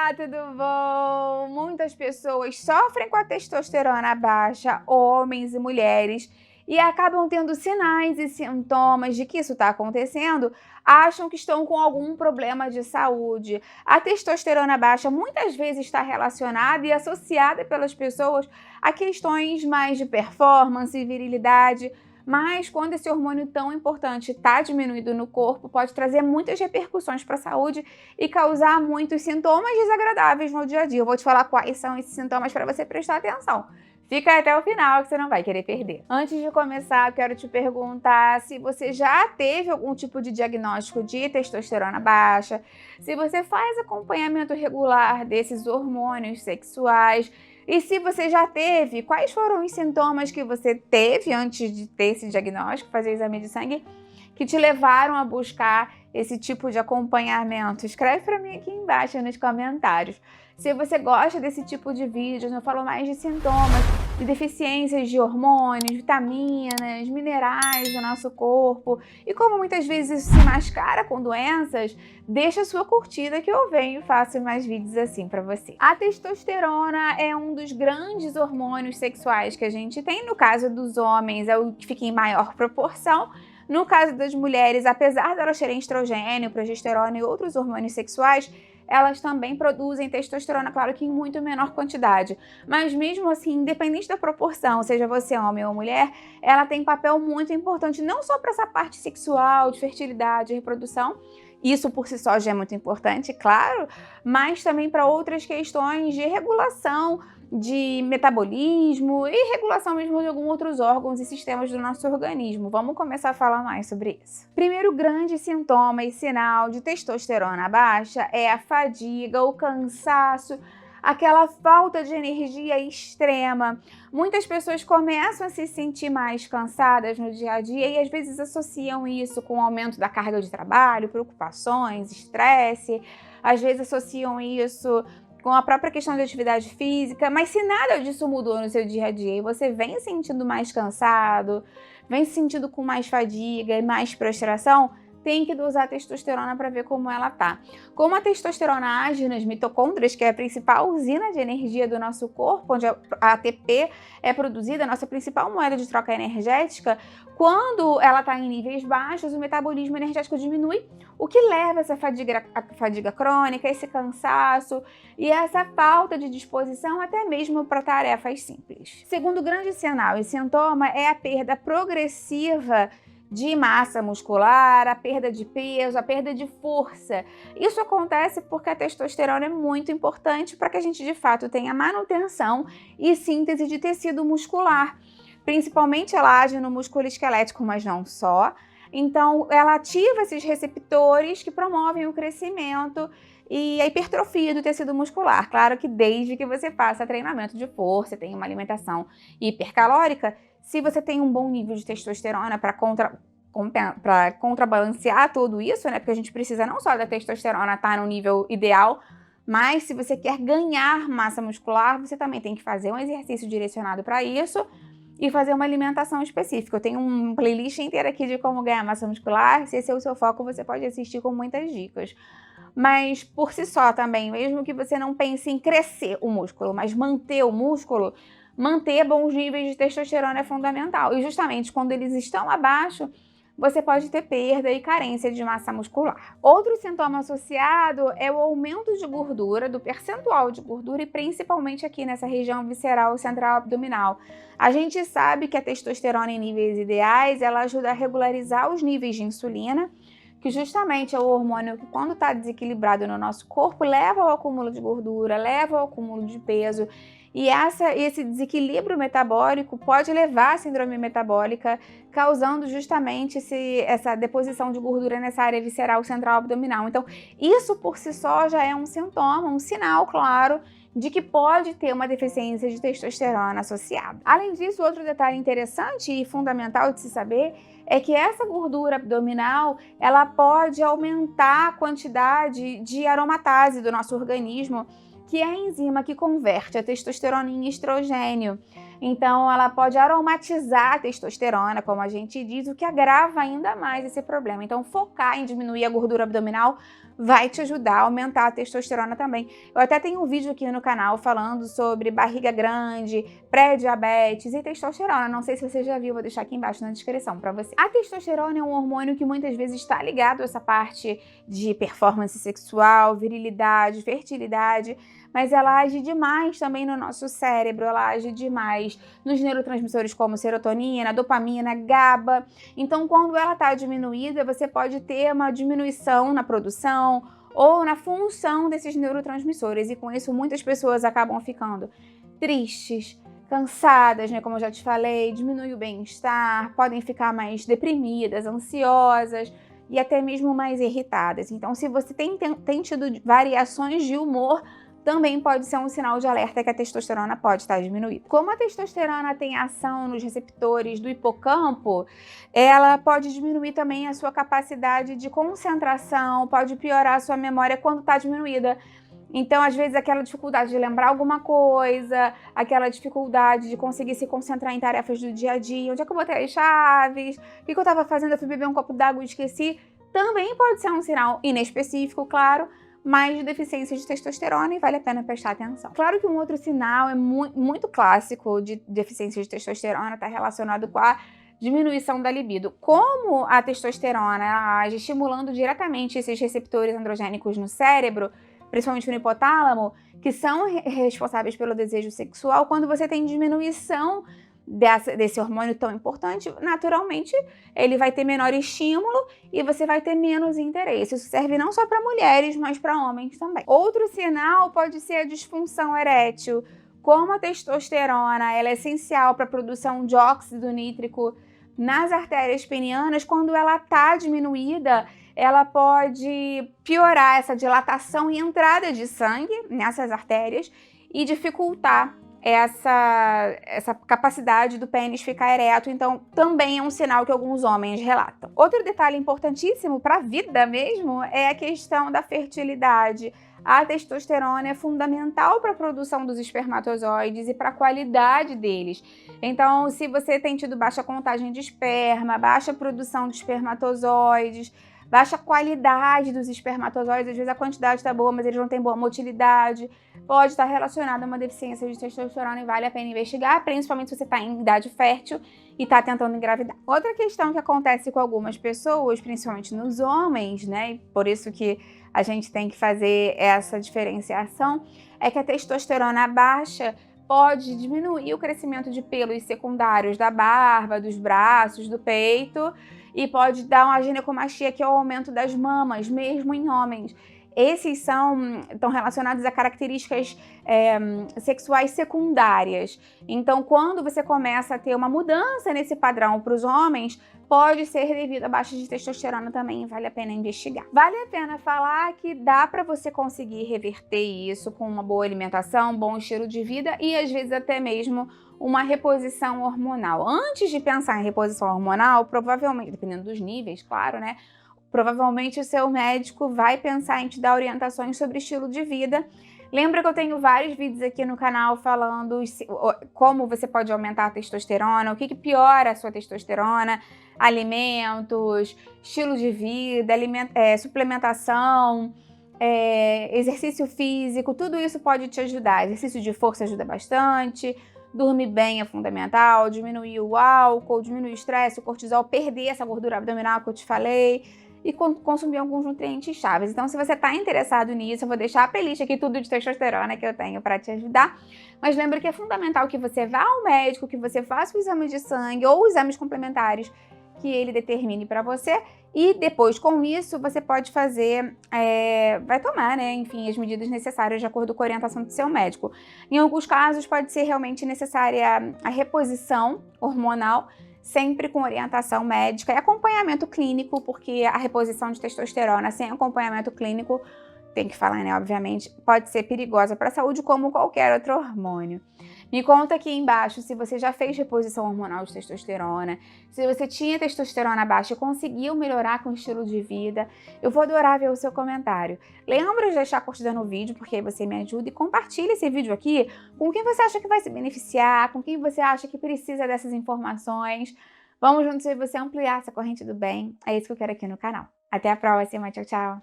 Olá, tudo bom? Muitas pessoas sofrem com a testosterona baixa, homens e mulheres, e acabam tendo sinais e sintomas de que isso está acontecendo, acham que estão com algum problema de saúde. A testosterona baixa muitas vezes está relacionada e associada pelas pessoas a questões mais de performance e virilidade, mas quando esse hormônio tão importante está diminuído no corpo, pode trazer muitas repercussões para a saúde e causar muitos sintomas desagradáveis no dia a dia. Eu vou te falar quais são esses sintomas para você prestar atenção. Fica até o final que você não vai querer perder. Antes de começar, eu quero te perguntar se você já teve algum tipo de diagnóstico de testosterona baixa, se você faz acompanhamento regular desses hormônios sexuais, e se você já teve, quais foram os sintomas que você teve antes de ter esse diagnóstico, fazer o exame de sangue, que te levaram a buscar esse tipo de acompanhamento? Escreve para mim aqui embaixo nos comentários. Se você gosta desse tipo de vídeos, eu falo mais de sintomas, de deficiências de hormônios, vitaminas, minerais do nosso corpo, e como muitas vezes isso se mascara com doenças, deixa a sua curtida que eu venho e faço mais vídeos assim para você. A testosterona é um dos grandes hormônios sexuais que a gente tem. No caso dos homens, é o que fica em maior proporção. No caso das mulheres, apesar de elas terem estrogênio, progesterona e outros hormônios sexuais, elas também produzem testosterona, claro que em muito menor quantidade. Mas mesmo assim, independente da proporção, seja você homem ou mulher, ela tem papel muito importante, não só para essa parte sexual, de fertilidade, reprodução, isso por si só já é muito importante, claro, mas também para outras questões de regulação, de metabolismo e regulação mesmo de alguns outros órgãos e sistemas do nosso organismo. Vamos começar a falar mais sobre isso. Primeiro grande sintoma e sinal de testosterona baixa é a fadiga, o cansaço, aquela falta de energia extrema. Muitas pessoas começam a se sentir mais cansadas no dia a dia e às vezes associam isso com o aumento da carga de trabalho, preocupações, estresse, às vezes associam isso com a própria questão de atividade física, mas se nada disso mudou no seu dia a dia e você vem se sentindo mais cansado, vem se sentindo com mais fadiga e mais prostração, tem que dosar a testosterona para ver como ela tá. Como a testosterona age nas mitocôndrias, que é a principal usina de energia do nosso corpo, onde a ATP é produzida, a nossa principal moeda de troca energética, quando ela está em níveis baixos, o metabolismo energético diminui, o que leva a essa fadiga crônica, esse cansaço e essa falta de disposição até mesmo para tarefas simples. Segundo grande sinal e sintoma é a perda progressiva de massa muscular, a perda de peso, a perda de força. Isso acontece porque a testosterona é muito importante para que a gente de fato tenha manutenção e síntese de tecido muscular. Principalmente ela age no músculo esquelético, mas não só. Então ela ativa esses receptores que promovem o crescimento e a hipertrofia do tecido muscular. Claro que desde que você faça treinamento de força, tenha uma alimentação hipercalórica, se você tem um bom nível de testosterona para contrabalancear tudo isso, né? Porque a gente precisa não só da testosterona estar no nível ideal, mas se você quer ganhar massa muscular, você também tem que fazer um exercício direcionado para isso e fazer uma alimentação específica. Eu tenho uma playlist inteira aqui de como ganhar massa muscular. Se esse é o seu foco, você pode assistir com muitas dicas. Mas por si só também, mesmo que você não pense em crescer o músculo, mas manter o músculo, manter bons níveis de testosterona é fundamental. E justamente quando eles estão abaixo, você pode ter perda e carência de massa muscular. Outro sintoma associado é o aumento de gordura, do percentual de gordura e principalmente aqui nessa região visceral central abdominal. A gente sabe que a testosterona em níveis ideais, ela ajuda a regularizar os níveis de insulina, que justamente é o hormônio que quando está desequilibrado no nosso corpo leva ao acúmulo de gordura, leva ao acúmulo de peso. E esse desequilíbrio metabólico pode levar à síndrome metabólica, causando justamente essa deposição de gordura nessa área visceral central abdominal. Então, isso por si só já é um sintoma, um sinal, claro, de que pode ter uma deficiência de testosterona associada. Além disso, outro detalhe interessante e fundamental de se saber é que essa gordura abdominal, ela pode aumentar a quantidade de aromatase do nosso organismo, que é a enzima que converte a testosterona em estrogênio. Então, ela pode aromatizar a testosterona, como a gente diz, o que agrava ainda mais esse problema. Então, focar em diminuir a gordura abdominal vai te ajudar a aumentar a testosterona também. Eu até tenho um vídeo aqui no canal falando sobre barriga grande, pré-diabetes e testosterona. Não sei se você já viu, vou deixar aqui embaixo na descrição para você. A testosterona é um hormônio que muitas vezes está ligado a essa parte de performance sexual, virilidade, fertilidade, mas ela age demais também no nosso cérebro, ela age demais nos neurotransmissores como serotonina, dopamina, GABA. Então, quando ela está diminuída, você pode ter uma diminuição na produção ou na função desses neurotransmissores, e com isso muitas pessoas acabam ficando tristes, cansadas, né, como eu já te falei, diminui o bem-estar, podem ficar mais deprimidas, ansiosas e até mesmo mais irritadas. Então, se você tem tido variações de humor, também pode ser um sinal de alerta que a testosterona pode estar diminuída. Como a testosterona tem ação nos receptores do hipocampo, ela pode diminuir também a sua capacidade de concentração, pode piorar a sua memória quando está diminuída. Então, às vezes, aquela dificuldade de lembrar alguma coisa, aquela dificuldade de conseguir se concentrar em tarefas do dia a dia, onde é que eu botei as chaves, o que eu estava fazendo, eu fui beber um copo d'água e esqueci, também pode ser um sinal inespecífico, claro, mas de deficiência de testosterona, e vale a pena prestar atenção. Claro que um outro sinal é muito clássico de deficiência de testosterona está relacionado com a diminuição da libido. Como a testosterona age estimulando diretamente esses receptores androgênicos no cérebro, principalmente no hipotálamo, que são responsáveis pelo desejo sexual, quando você tem diminuição desse hormônio tão importante, naturalmente ele vai ter menor estímulo e você vai ter menos interesse. Isso serve não só para mulheres, mas para homens também. Outro sinal pode ser a disfunção erétil. Como a testosterona ela é essencial para a produção de óxido nítrico nas artérias penianas, quando ela está diminuída, ela pode piorar essa dilatação e entrada de sangue nessas artérias e dificultar essa capacidade do pênis ficar ereto. Então também é um sinal que alguns homens relatam. Outro detalhe importantíssimo para a vida mesmo é a questão da fertilidade. A testosterona é fundamental para a produção dos espermatozoides e para a qualidade deles. Então, se você tem tido baixa contagem de esperma, baixa produção de espermatozoides, baixa qualidade dos espermatozoides, às vezes a quantidade está boa, mas eles não têm boa motilidade, pode estar relacionado a uma deficiência de testosterona e vale a pena investigar, principalmente se você está em idade fértil e está tentando engravidar. Outra questão que acontece com algumas pessoas, principalmente nos homens, né, e por isso que a gente tem que fazer essa diferenciação, é que a testosterona baixa pode diminuir o crescimento de pelos secundários da barba, dos braços, do peito, e pode dar uma ginecomastia, que é o aumento das mamas, mesmo em homens. Esses estão relacionados a características sexuais secundárias. Então, quando você começa a ter uma mudança nesse padrão para os homens, pode ser devido a baixa de testosterona também, vale a pena investigar. Vale a pena falar que dá para você conseguir reverter isso com uma boa alimentação, bom estilo de vida e às vezes até mesmo uma reposição hormonal. Antes de pensar em reposição hormonal, provavelmente, dependendo dos níveis, claro, né? Provavelmente o seu médico vai pensar em te dar orientações sobre estilo de vida. Lembra que eu tenho vários vídeos aqui no canal falando como você pode aumentar a testosterona, o que piora a sua testosterona, alimentos, estilo de vida, suplementação, exercício físico, tudo isso pode te ajudar. Exercício de força ajuda bastante, dormir bem é fundamental, diminuir o álcool, diminuir o estresse, o cortisol, perder essa gordura abdominal que eu te falei, e consumir alguns nutrientes chaves. Então, se você está interessado nisso, eu vou deixar a playlist aqui, tudo de testosterona que eu tenho para te ajudar. Mas lembra que é fundamental que você vá ao médico, que você faça o exame de sangue ou exames complementares que ele determine para você. E depois, com isso, você pode fazer, vai tomar, né, enfim, as medidas necessárias de acordo com a orientação do seu médico. Em alguns casos, pode ser realmente necessária a reposição hormonal, sempre com orientação médica e acompanhamento clínico, porque a reposição de testosterona sem acompanhamento clínico, tem que falar, né, obviamente, pode ser perigosa para a saúde como qualquer outro hormônio. Me conta aqui embaixo se você já fez reposição hormonal de testosterona, se você tinha testosterona baixa e conseguiu melhorar com o estilo de vida. Eu vou adorar ver o seu comentário. Lembra de deixar curtida no vídeo, porque aí você me ajuda, e compartilha esse vídeo aqui com quem você acha que vai se beneficiar, com quem você acha que precisa dessas informações. Vamos juntos ver você ampliar essa corrente do bem. É isso que eu quero aqui no canal. Até a próxima. Tchau, tchau.